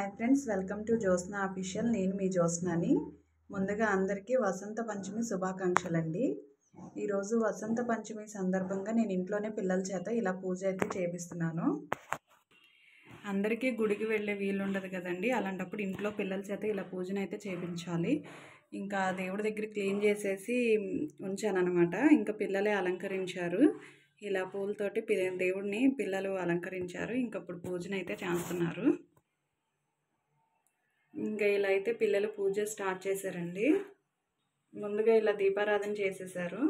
Hi friends, welcome to Jyotsna official. నేను మీ జ్యోత్స్నని. ముందుగా అందరికీ వసంత పంచమి శుభాకాంక్షలండి. ఈరోజు వసంత పంచమి సందర్భంగా నేను ఇంట్లోనే పిల్లల చేత ఇలా పూజ అయితే చేపిస్తున్నాను. అందరికీ గుడికి వెళ్ళే వీలు ఉండదు కదండి, అలాంటప్పుడు ఇంట్లో పిల్లల చేత ఇలా పూజను అయితే చేయించాలి. ఇంకా దేవుడి దగ్గర క్లీన్ చేసేసి ఉంచాను అనమాట. ఇంకా పిల్లలే అలంకరించారు. ఇలా పూలతోటి దేవుడిని పిల్లలు అలంకరించారు. ఇంకప్పుడు పూజను అయితే చేస్తున్నారు. ఇంకా ఇలా అయితే పిల్లలు పూజ స్టార్ట్ చేశారండి. ముందుగా ఇలా దీపారాధన చేసేసారు.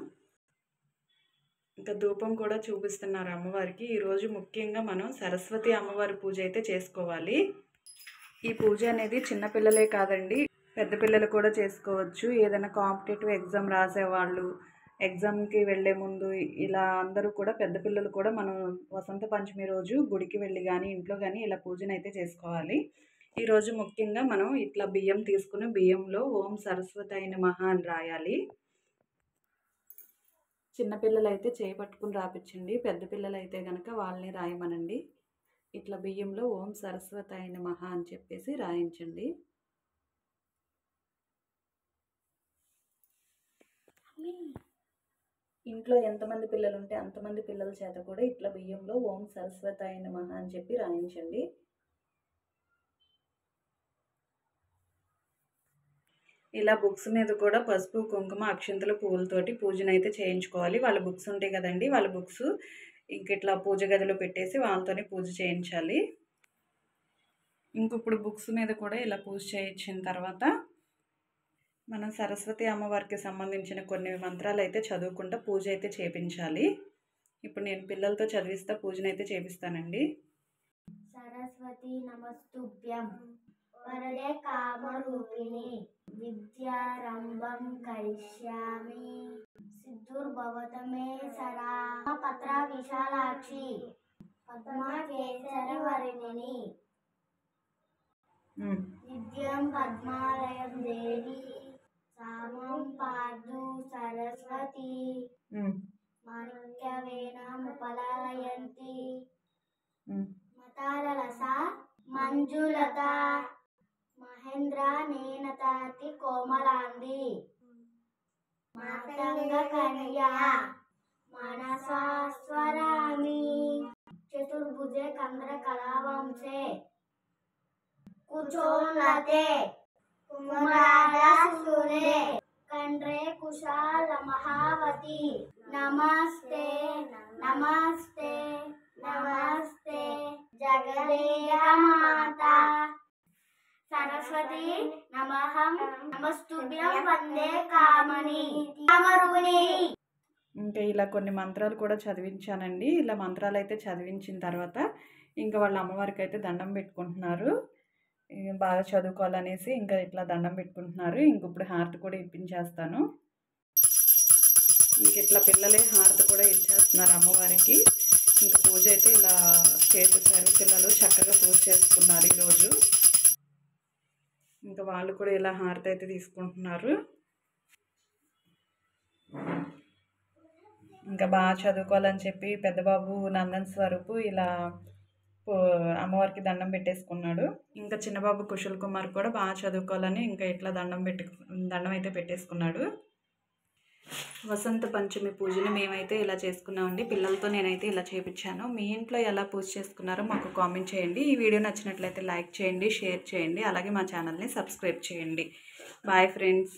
ఇంకా ధూపం కూడా చూపిస్తున్నారు అమ్మవారికి. ఈరోజు ముఖ్యంగా మనం సరస్వతి అమ్మవారి పూజ అయితే చేసుకోవాలి. ఈ పూజ అనేది చిన్నపిల్లలే కాదండి, పెద్ద పిల్లలు కూడా చేసుకోవచ్చు. ఏదైనా కాంపిటేటివ్ ఎగ్జామ్ రాసేవాళ్ళు, ఎగ్జామ్కి వెళ్ళే ముందు ఇలా అందరూ కూడా, పెద్ద పిల్లలు కూడా మనం వసంత పంచమి రోజు గుడికి వెళ్ళి కానీ ఇంట్లో కానీ ఇలా పూజను అయితే చేసుకోవాలి. ఈరోజు ముఖ్యంగా మనం ఇట్లా బియ్యం తీసుకుని బియ్యంలో ఓం సరస్వతి నమః అని రాయాలి. చిన్నపిల్లలు అయితే చేయి పట్టుకుని రాపించండి, పెద్ద పిల్లలు అయితే కనుక వాళ్ళని రాయమనండి. ఇట్లా బియ్యంలో ఓం సరస్వతి నమః అని చెప్పేసి రాయించండి. ఇంట్లో ఎంతమంది పిల్లలు ఉంటే అంతమంది పిల్లల చేత కూడా ఇట్లా బియ్యంలో ఓం సరస్వతి నమః అని చెప్పి రాయించండి. ఇలా బుక్స్ మీద కూడా పసుపు, కుంకుమ, అక్షంతలు, పువ్వులతోటి పూజను అయితే చేయించుకోవాలి. వాళ్ళ బుక్స్ ఉంటాయి కదండి, వాళ్ళ బుక్స్ ఇంక ఇట్లా పూజ గదిలో పెట్టేసి వాళ్ళతోనే పూజ చేయించాలి. ఇప్పుడు బుక్స్ మీద కూడా ఇలా పూజ చేయించిన తర్వాత మనం సరస్వతి అమ్మవారికి సంబంధించిన కొన్ని మంత్రాలు అయితే చదువుకుంటూ పూజ అయితే చేయించాలి. ఇప్పుడు నేను పిల్లలతో చదివిస్తా పూజను అయితే చేపిస్తానండి. సరస్వతి నమస్తుభ్యం వరదే కామరూపిణి విద్యారంభం కరిష్యామి సిద్ధుర్భవతమే సదా పత్ర విశాలాక్షి పద్మకేసరి వర్ణిని విద్యం పద్మాలయం దేవి సామం పాదు సరస్వతి మాణిక్యవేణముపలాలయంతి మతారలస మంజులత మహేంద్ర నేనతాతి కోమలాంది మాతంగ కన్యా మనసాస్వరామి చతుర్భుజే కంద్ర కళావంశే కుచోన్నతే కుమరాడసురే కండ్రే కుశాల మహావతి నమస్తే నమస్తే నమస్తే జగదేక మాత సరస్వతి నమః నమస్తుభ్యం వందే కామని కామరూపిణి. ఇంకా ఇలా కొన్ని మంత్రాలు కూడా చదివించానండి. ఇలా మంత్రాలు అయితే చదివించిన తర్వాత ఇంకా వాళ్ళ అమ్మవారికి అయితే దండం పెట్టుకుంటున్నారు. బాగా చదువుకోవాలనేసి ఇంకా ఇట్లా దండం పెట్టుకుంటున్నారు. ఇప్పుడు హారతి కూడా ఇప్పించేస్తాను. ఇట్లా పిల్లలే హారతి కూడా ఇచ్చేస్తున్నారు అమ్మవారికి. ఇంకా పూజ అయితే ఇలా చేసేసారు. పిల్లలు చక్కగా పూజ చేసుకున్నారు ఈరోజు. ఇంకా వాళ్ళు కూడా ఇలా హారతి అయితే తీసుకుంటున్నారు. ఇంకా బాగా చదువుకోవాలని చెప్పి పెద్ద బాబు నందన్ స్వరూపు ఇలా అమ్మవారికి దండం పెట్టేసుకున్నాడు. ఇంకా చిన్నబాబు కుశల్ కుమార్ కూడా బాగా చదువుకోవాలని ఇంకా ఇట్లా దండం అయితే పెట్టేసుకున్నాడు. వసంత పంచమి పూజని మేమైతే ఇలా చేసుకున్నామండి. పిల్లలతో నేనైతే ఇలా చేయించాను. మీ ఇంట్లో ఎలా పూజ చేసుకున్నారో మాకు కామెంట్ చేయండి. ఈ వీడియో నచ్చినట్లయితే లైక్ చేయండి, షేర్ చేయండి, అలాగే మా ఛానల్ని సబ్స్క్రైబ్ చేయండి. Bye friends.